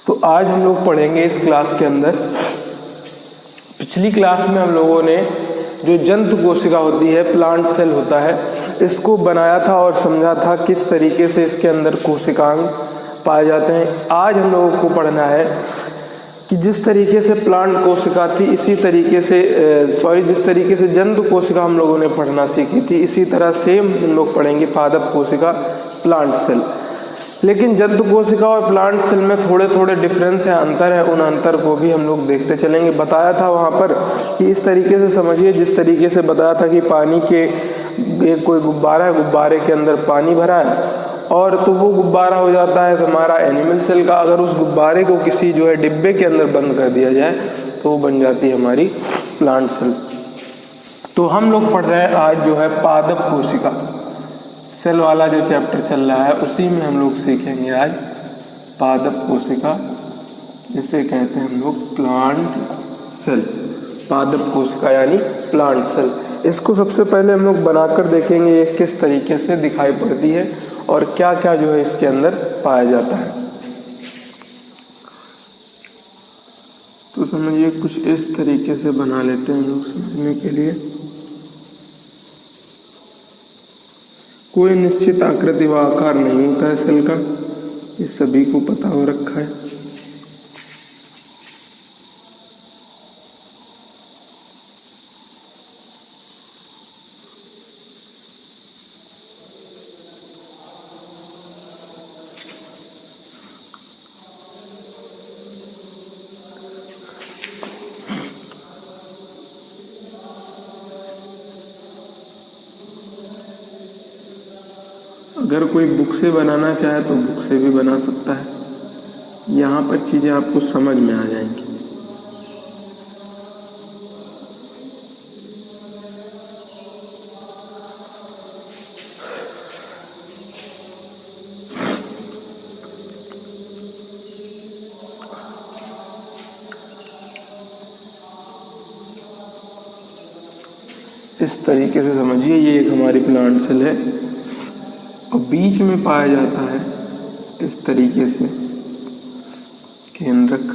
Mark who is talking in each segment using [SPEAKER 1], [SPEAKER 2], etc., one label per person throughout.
[SPEAKER 1] तो आज हम लोग पढ़ेंगे इस क्लास के अंदर, पिछली क्लास में हम लोगों ने जो जंतु कोशिका होती है, प्लांट सेल होता है, इसको बनाया था और समझा था किस तरीके से इसके अंदर कोशिकांग पाए जाते हैं। आज हम लोगों को पढ़ना है कि जिस तरीके से प्लांट कोशिका थी इसी तरीके से जिस तरीके से जंतु कोशिका हम लोगों ने पढ़ना सीखी थी, इसी तरह सेम हम लोग पढ़ेंगे पादप कोशिका, प्लांट सेल। लेकिन जंतु कोशिका और प्लांट सेल में थोड़े थोड़े डिफरेंस है, अंतर है, उन अंतर को भी हम लोग देखते चलेंगे। बताया था वहाँ पर कि इस तरीके से समझिए, जिस तरीके से बताया था कि पानी के एक कोई गुब्बारा है, गुब्बारे के अंदर पानी भरा है और तो वो गुब्बारा हो जाता है हमारा एनिमल सेल का। अगर उस गुब्बारे को किसी जो है डिब्बे के अंदर बंद कर दिया जाए तो वो बन जाती है हमारी प्लांट सेल। तो हम लोग पढ़ रहे हैं आज जो है पादप कोशिका, सेल वाला जो चैप्टर चल रहा है उसी में हम लोग सीखेंगे आज पादप कोशिका, जिसे कहते हैं हम लोग प्लांट सेल। पादप कोशिका यानी प्लांट सेल। इसको सबसे पहले हम लोग बनाकर देखेंगे ये किस तरीके से दिखाई पड़ती है और क्या क्या जो है इसके अंदर पाया जाता है। तो समझिए कुछ इस तरीके से बना लेते हैं हम लोग समझने के लिए। कोई निश्चित आकृति व आकार नहीं होता है सेल का, ये सभी को पता हो रखा है। अगर कोई बुक से बनाना चाहे तो बुक से भी बना सकता है। यहाँ पर चीज़ें आपको समझ में आ जाएंगी। इस तरीके से समझिए, ये एक हमारी प्लांट सेल है और बीच में पाया जाता है इस तरीके से केंद्रक।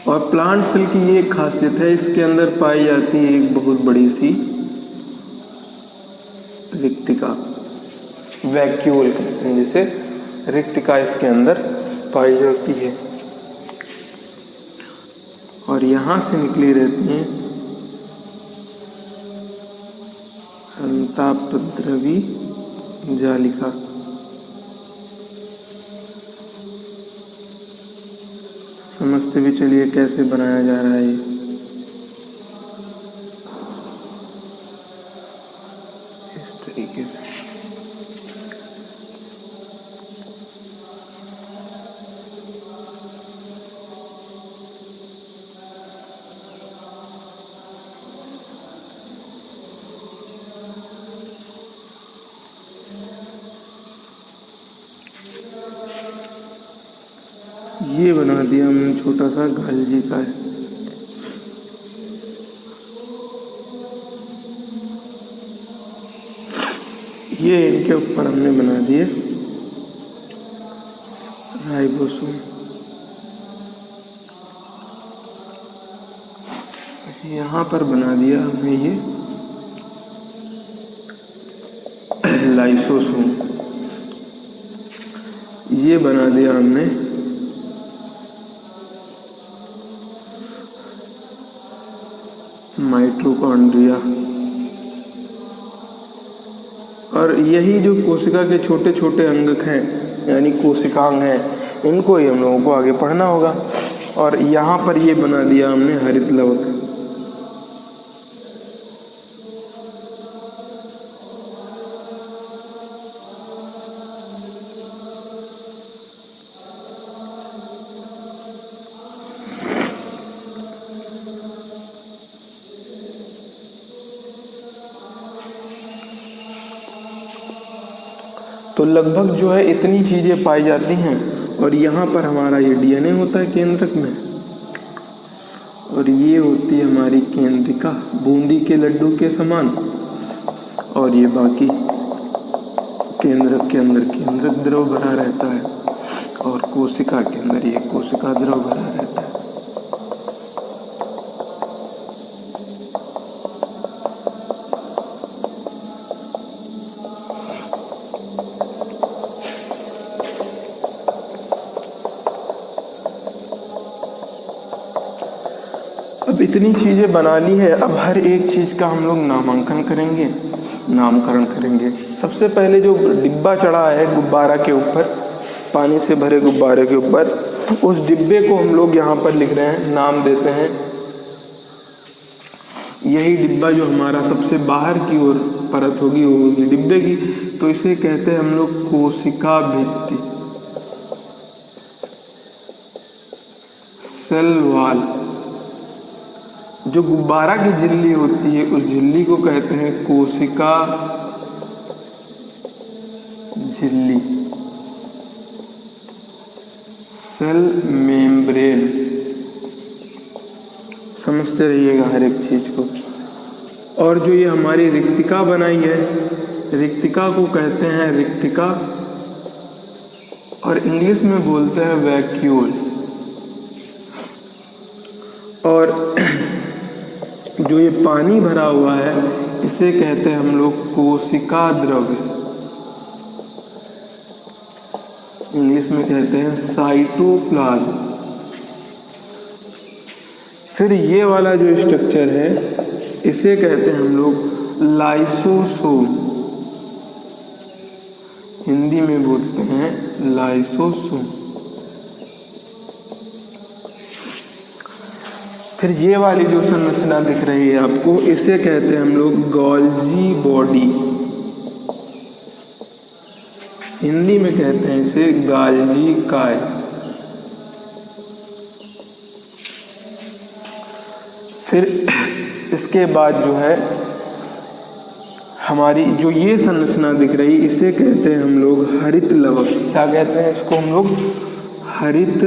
[SPEAKER 1] और प्लांट सेल की ये एक खासियत है, इसके अंदर पाई जाती है एक बहुत बड़ी सी रिक्तिका, वैक्यूल कहते हैं जिसे, रिक्तिका इसके अंदर पाई जाती है और यहाँ से निकली रहती हैं संतापद्रवी जालिका। समझते भी चलिए कैसे बनाया जा रहा है ये। इस तरीके से ये बना दिया हमने, छोटा सा गालजी का है। ये इनके ऊपर हमने बना दिए राइबोसोम। यहाँ पर बना दिया हमने ये लाइसोसोम। ये बना दिया हमने माइटोकॉन्ड्रिया। और यही जो कोशिका के छोटे छोटे अंगक हैं यानी कोशिकांग हैं, इनको ही हम लोगों को आगे पढ़ना होगा। और यहाँ पर ये बना दिया हमने हरित लवक। तो लगभग जो है इतनी चीज़ें पाई जाती हैं और यहाँ पर हमारा ये डीएनए होता है केंद्रक में, और ये होती है हमारी केंद्रिका, बूंदी के लड्डू के समान। और ये बाकी केंद्रक के अंदर केंद्रक द्रव भरा रहता है, और कोशिका के अंदर ये कोशिका द्रव भरा रहता है। अब इतनी चीज़ें बना ली है, अब हर एक चीज़ का हम लोग नामांकन करेंगे, नामकरण करेंगे। सबसे पहले जो डिब्बा चढ़ा है गुब्बारा के ऊपर, पानी से भरे गुब्बारे के ऊपर, उस डिब्बे को हम लोग यहाँ पर लिख रहे हैं, नाम देते हैं। यही डिब्बा जो हमारा सबसे बाहर की ओर परत होगी वो होगी डिब्बे की, तो इसे कहते हैं हम लोग कोशिका भित्ति, सेल वॉल। जो गुब्बारा की झिल्ली होती है उस झिल्ली को कहते हैं कोशिका झिल्ली, सेल मेम्ब्रेन। समझते रहिएगा हर एक चीज को। और जो ये हमारी रिक्तिका बनाई है, रिक्तिका को कहते हैं रिक्तिका, और इंग्लिश में बोलते हैं वैक्यूल। और जो ये पानी भरा हुआ है इसे कहते हैं हम लोग कोशिका द्रव्य, इंग्लिश में कहते हैं साइटोप्लाज्म। फिर ये वाला जो स्ट्रक्चर है इसे कहते हैं हम लोग लाइसोसोम, हिंदी में बोलते हैं लाइसोसोम। फिर ये वाली जो संरचना दिख रही है आपको, इसे कहते हैं हम लोग गोल्जी बॉडी, हिंदी में कहते हैं इसे गाल्जी काय। फिर इसके बाद जो है हमारी जो ये संरचना दिख रही, इसे कहते हैं हम लोग हरित लवक। क्या कहते हैं इसको हम लोग? हरित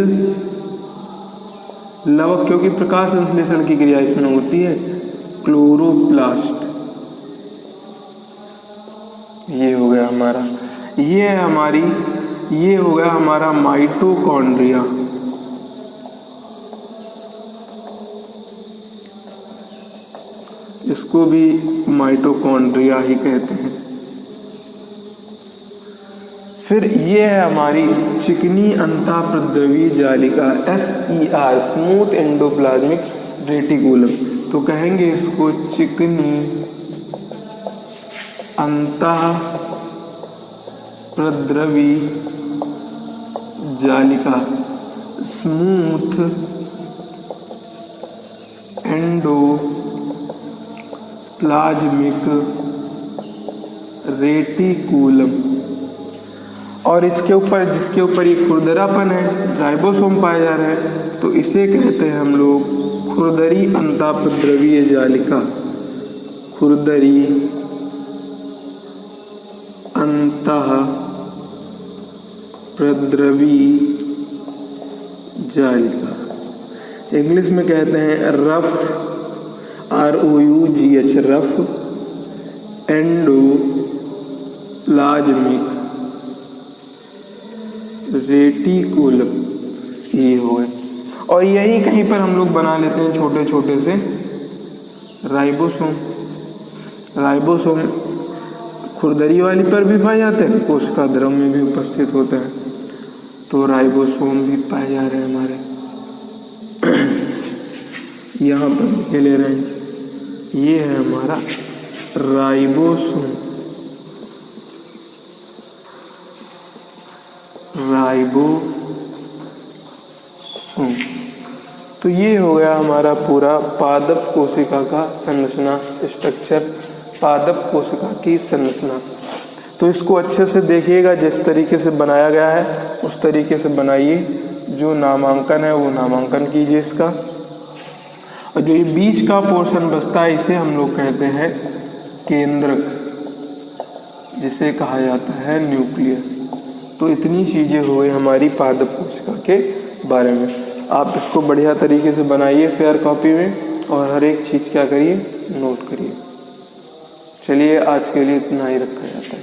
[SPEAKER 1] लवक, क्योंकि प्रकाश संश्लेषण की क्रिया इसमें होती है। क्लोरोप्लास्ट, ये हो गया हमारा, ये है हमारी, ये हो गया हमारा माइटोकॉन्ड्रिया। इसको भी माइटोकॉन्ड्रिया ही कहते हैं। फिर ये है हमारी चिकनी अंतःप्रद्रवी जालिका, SER, स्मूथ एंडोप्लाज्मिक रेटिकुलम। तो कहेंगे इसको चिकनी अंतःप्रद्रवी जालिका, स्मूथ एंडोप्लाज्मिक रेटिकुलम। और इसके ऊपर, जिसके ऊपर ये खुरदरापन है, राइबोसोम पाए जा रहे हैं, तो इसे कहते हैं हम लोग खुरदरी अंतःप्रद्रवीय जालिका, खुरदरी अंतःप्रद्रवी जालिका। इंग्लिश में कहते हैं rough, ROUGH, rough endoplasmic reticulum, ये हो गए। और यही कहीं पर हम लोग बना लेते हैं छोटे छोटे से राइबोसोम। राइबोसोम खुरदरी वाली पर भी पाए जाते हैं, कोशिका द्रव में भी उपस्थित होते हैं, तो राइबोसोम भी पाए जा रहे हैं हमारे। यहाँ पर ये ले रहे हैं, ये है हमारा राइबोसोम, राइबोसोम। तो ये हो गया हमारा पूरा पादप कोशिका का संरचना, स्ट्रक्चर, पादप कोशिका की संरचना। तो इसको अच्छे से देखिएगा, जिस तरीके से बनाया गया है उस तरीके से बनाइए। जो नामांकन है वो नामांकन कीजिए इसका। और जो ये बीच का पोर्शन बचता है इसे हम लोग कहते हैं केंद्रक, जिसे कहा जाता है न्यूक्लियस। तो तो इतनी चीज़ें हो गई हमारी पादप कोशिका के बारे में। आप इसको बढ़िया तरीके से बनाइए फेयर कॉपी में और हर एक चीज़ क्या करिए, नोट करिए। चलिए आज के लिए इतना ही रखा जाता है।